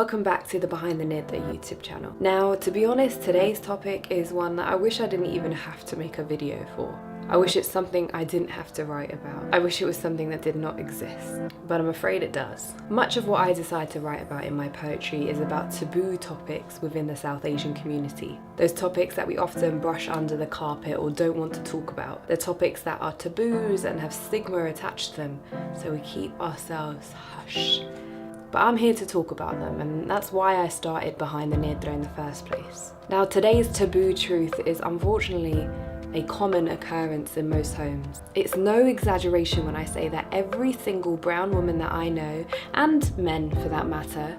welcome back to the Behind the Nidda YouTube channel. Now, to be honest, today's topic is one that I wish I didn't even have to make a video for. I wish it's something I didn't have to write about. I wish it was something that did not exist, but I'm afraid it does. Much of what I decide to write about in my poetry is about taboo topics within the South Asian community. Those topics that we often brush under the carpet or don't want to talk about. They're topics that are taboos and have stigma attached to them, so we keep ourselves hush. But I'm here to talk about them, and that's why I started Behind the Nidda in the first place. Now, today's taboo truth is unfortunately a common occurrence in most homes. It's no exaggeration when I say that every single brown woman that I know, and men for that matter,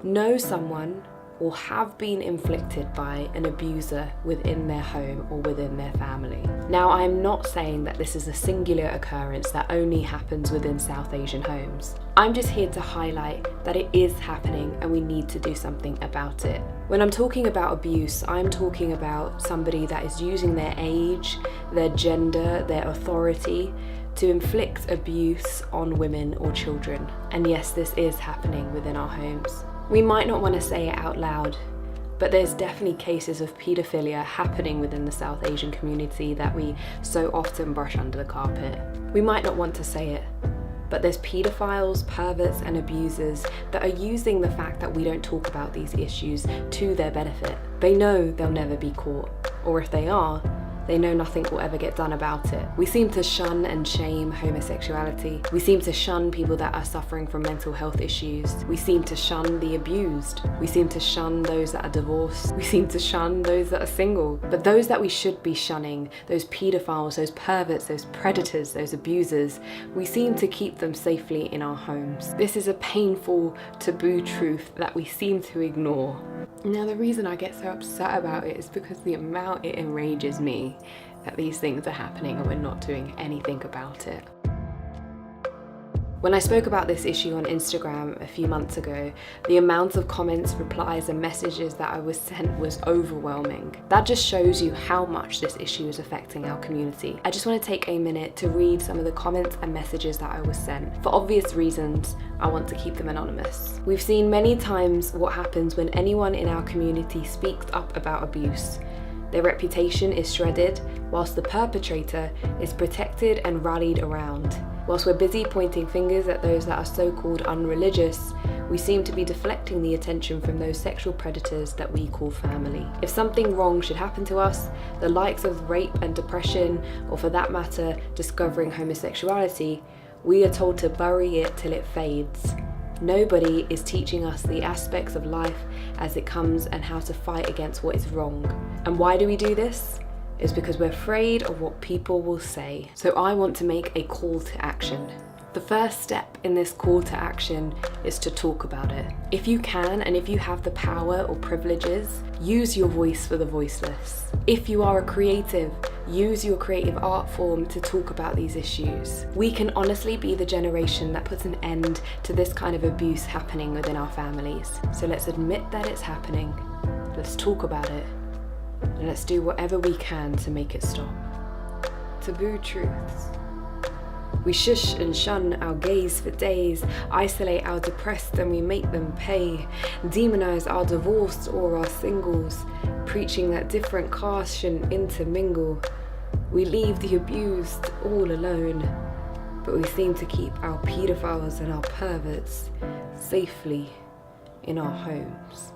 know someone or have been inflicted by an abuser within their home or within their family. Now, I'm not saying that this is a singular occurrence that only happens within South Asian homes. I'm just here to highlight that it is happening and we need to do something about it. When I'm talking about abuse, I'm talking about somebody that is using their age, their gender, their authority to inflict abuse on women or children. And yes, this is happening within our homes. We might not want to say it out loud, but there's definitely cases of paedophilia happening within the South Asian community that we so often brush under the carpet. We might not want to say it, but there's paedophiles, perverts and abusers that are using the fact that we don't talk about these issues to their benefit. They know they'll never be caught, or if they are, they know nothing will ever get done about it. We seem to shun and shame homosexuality. We seem to shun people that are suffering from mental health issues. We seem to shun the abused. We seem to shun those that are divorced. We seem to shun those that are single. But those that we should be shunning, those paedophiles, those perverts, those predators, those abusers, we seem to keep them safely in our homes. This is a painful taboo truth that we seem to ignore. Now, the reason I get so upset about it is because the amount it enrages me that these things are happening and we're not doing anything about it. When I spoke about this issue on Instagram a few months ago, the amount of comments, replies and messages that I was sent was overwhelming. That just shows you how much this issue is affecting our community. I just want to take a minute to read some of the comments and messages that I was sent. For obvious reasons, I want to keep them anonymous. We've seen many times what happens when anyone in our community speaks up about abuse. Their reputation is shredded, whilst the perpetrator is protected and rallied around. Whilst we're busy pointing fingers at those that are so-called unreligious, we seem to be deflecting the attention from those sexual predators that we call family. If something wrong should happen to us, the likes of rape and depression, or for that matter, discovering homosexuality, we are told to bury it till it fades. Nobody is teaching us the aspects of life as it comes and how to fight against what is wrong. And why do we do this? It's because we're afraid of what people will say. So I want to make a call to action. The first step in this call to action is to talk about it. If you can, and if you have the power or privileges, use your voice for the voiceless. If you are a creative, use your creative art form to talk about these issues. We can honestly be the generation that puts an end to this kind of abuse happening within our families. So let's admit that it's happening, let's talk about it, and let's do whatever we can to make it stop. Taboo truths. We shush and shun our gays for days, isolate our depressed and we make them pay, demonize our divorced or our singles, preaching that different castes shouldn't intermingle. We leave the abused all alone, but we seem to keep our paedophiles and our perverts safely in our homes.